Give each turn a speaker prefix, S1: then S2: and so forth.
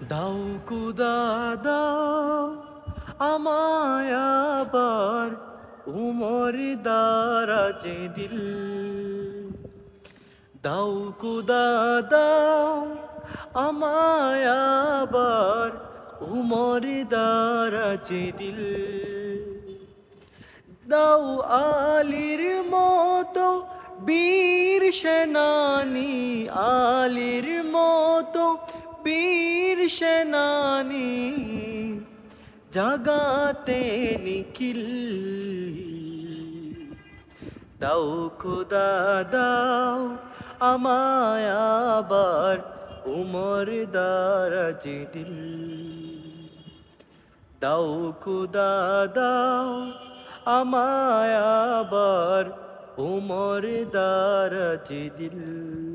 S1: দাও খুদা দাও আমায় আবার উমর দারাজ দিল। দাও খুদা দাও আমায় আবার উমর দারাজ দিল। দাও আলীর মতো বীর সেনানি, আলীর মতো বীর সেনানি জাগাতে নিখিল। দাও খোদা দাও আমায় আবার উমর দারাজ দিল। দাও খুদা দাও আমায় আবার উমর দারাজ দিল।